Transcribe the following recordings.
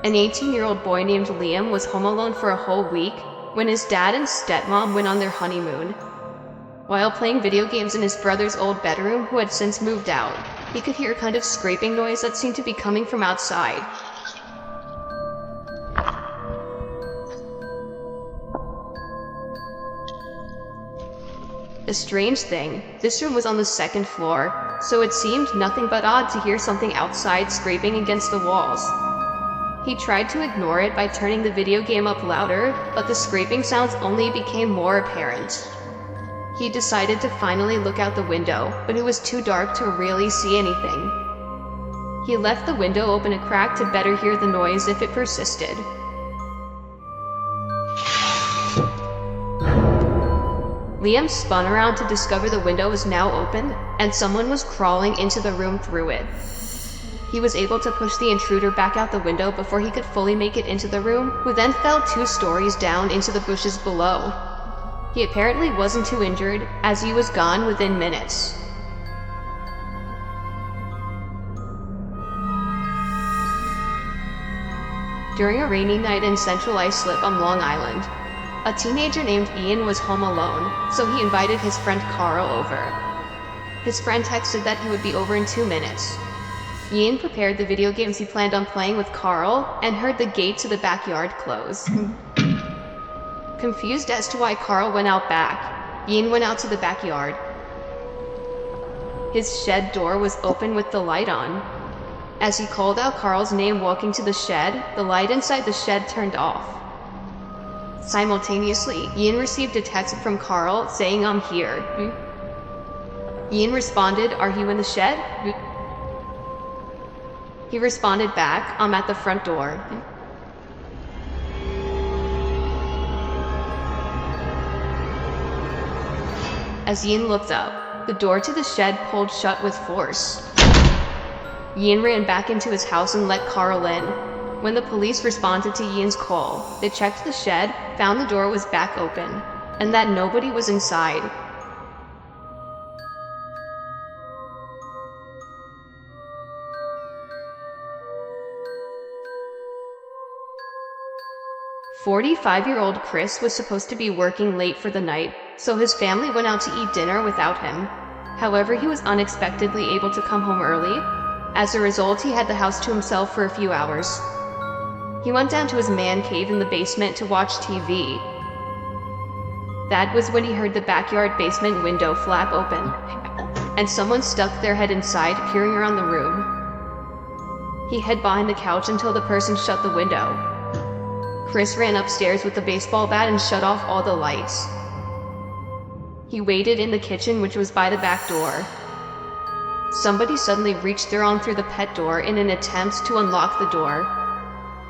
An 18-year-old boy named Liam was home alone for a whole week when his dad and stepmom went on their honeymoon. While playing video games in his brother's old bedroom, who had since moved out, he could hear a kind of scraping noise that seemed to be coming from outside. A strange thing, this room was on the second floor, so it seemed nothing but odd to hear something outside scraping against the walls. He tried to ignore it by turning the video game up louder, but the scraping sounds only became more apparent. He decided to finally look out the window, but it was too dark to really see anything. He left the window open a crack to better hear the noise if it persisted. Liam spun around to discover the window was now open, and someone was crawling into the room through it. He was able to push the intruder back out the window before he could fully make it into the room, who then fell 2 stories down into the bushes below. He apparently wasn't too injured, as he was gone within minutes. During a rainy night in Central Islip on Long Island, a teenager named Ian was home alone, so he invited his friend Carl over. His friend texted that he would be over in 2 minutes. Ian prepared the video games he planned on playing with Carl and heard the gate to the backyard close. Confused as to why Carl went out back, Ian went out to the backyard. His shed door was open with the light on. As he called out Carl's name walking to the shed, the light inside the shed turned off. Simultaneously, Ian received a text from Carl saying, "I'm here." Ian responded, "Are you in the shed?" He responded back, "I'm at the front door." As Ian looked up, the door to the shed pulled shut with force. Ian ran back into his house and let Carl in. When the police responded to Ian's call, they checked the shed, found the door was back open, and that nobody was inside. "45-year-old Chris was supposed to be working late for the night, so his family went out to eat dinner without him. However, he was unexpectedly able to come home early. As a result, he had the house to himself for a few hours. He went down to his man cave in the basement to watch TV. That was when he heard the backyard basement window flap open, and someone stuck their head inside, peering around the room. He hid behind the couch until the person shut the window. Chris ran upstairs with the baseball bat and shut off all the lights. He waited in the kitchen, which was by the back door. Somebody suddenly reached their arm through the pet door in an attempt to unlock the door.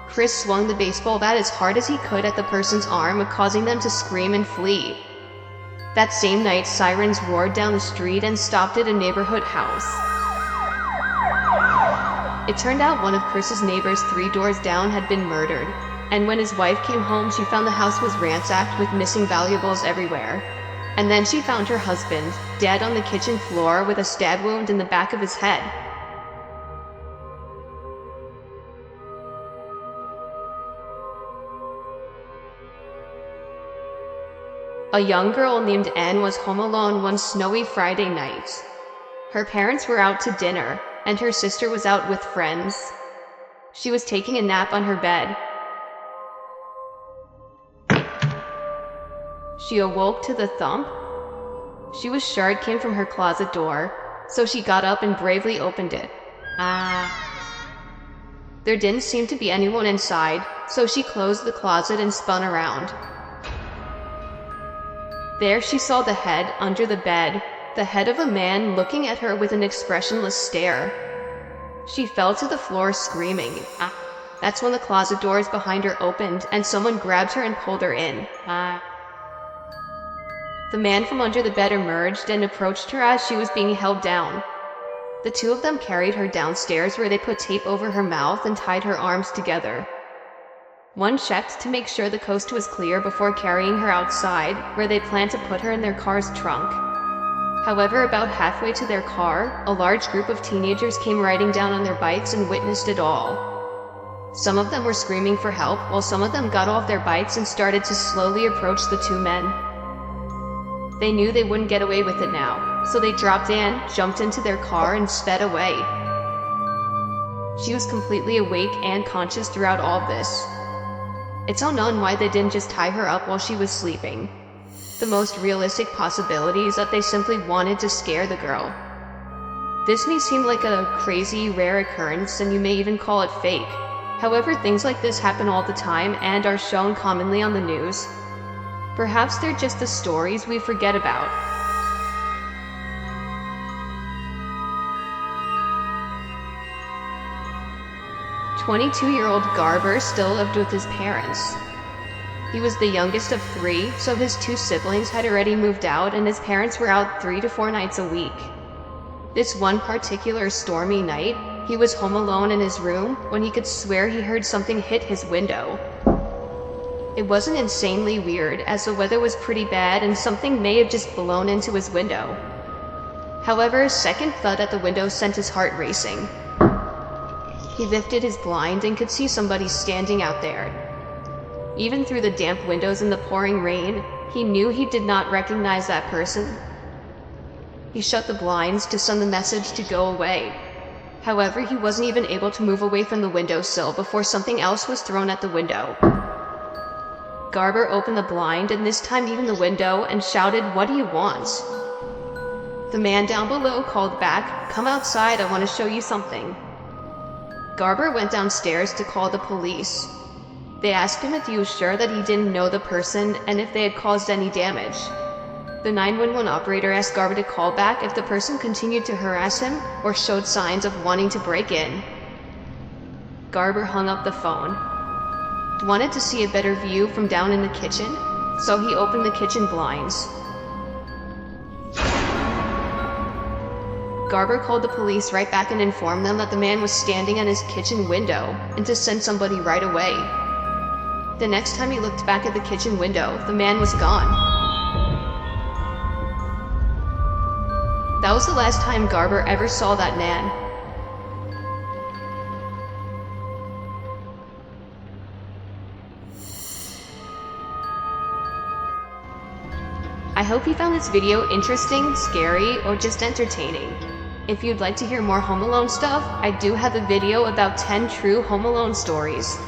Chris swung the baseball bat as hard as he could at the person's arm, causing them to scream and flee. That same night, sirens roared down the street and stopped at a neighborhood house. It turned out one of Chris's neighbors 3 doors down had been murdered, and when his wife came home, she found the house was ransacked with missing valuables everywhere. And then she found her husband, dead on the kitchen floor with a stab wound in the back of his head. A young girl named Anne was home alone one snowy Friday night. Her parents were out to dinner, and her sister was out with friends. She was taking a nap on her bed. She awoke to the thump. She was sure it came from her closet door, so she got up and bravely opened it. There didn't seem to be anyone inside, so she closed the closet and spun around. There she saw the head under the bed, the head of a man looking at her with an expressionless stare. She fell to the floor screaming. That's when the closet doors behind her opened and someone grabbed her and pulled her in. The man from under the bed emerged and approached her as she was being held down. The 2 of them carried her downstairs, where they put tape over her mouth and tied her arms together. One checked to make sure the coast was clear before carrying her outside, where they planned to put her in their car's trunk. However, about halfway to their car, a large group of teenagers came riding down on their bikes and witnessed it all. Some of them were screaming for help, while some of them got off their bikes and started to slowly approach the two men. They knew they wouldn't get away with it now, so they dropped in, jumped into their car, and sped away. She was completely awake and conscious throughout all of this. It's unknown why they didn't just tie her up while she was sleeping. The most realistic possibility is that they simply wanted to scare the girl. This may seem like a crazy, rare occurrence, and you may even call it fake. However, things like this happen all the time and are shown commonly on the news. Perhaps they're just the stories we forget about. "22-year-old Garber still lived with his parents. He was the youngest of 3, so his 2 siblings had already moved out and his parents were out 3 to 4 nights a week. This one particular stormy night, he was home alone in his room when he could swear he heard something hit his window. It wasn't insanely weird, as the weather was pretty bad and something may have just blown into his window. However, a second thud at the window sent his heart racing. He lifted his blind and could see somebody standing out there. Even through the damp windows and the pouring rain, he knew he did not recognize that person. He shut the blinds to send the message to go away. However, he wasn't even able to move away from the windowsill before something else was thrown at the window. Garber opened the blind, and this time even the window, and shouted, "What do you want?" The man down below called back, "Come outside, I want to show you something." Garber went downstairs to call the police. They asked him if he was sure that he didn't know the person and if they had caused any damage. The 911 operator asked Garber to call back if the person continued to harass him or showed signs of wanting to break in. Garber hung up the phone. He wanted to see a better view from down in the kitchen, so he opened the kitchen blinds. Garber called the police right back and informed them that the man was standing at his kitchen window and to send somebody right away. The next time he looked back at the kitchen window, the man was gone. That was the last time Garber ever saw that man. I hope you found this video interesting, scary, or just entertaining. If you'd like to hear more Home Alone stuff, I do have a video about 10 true Home Alone stories.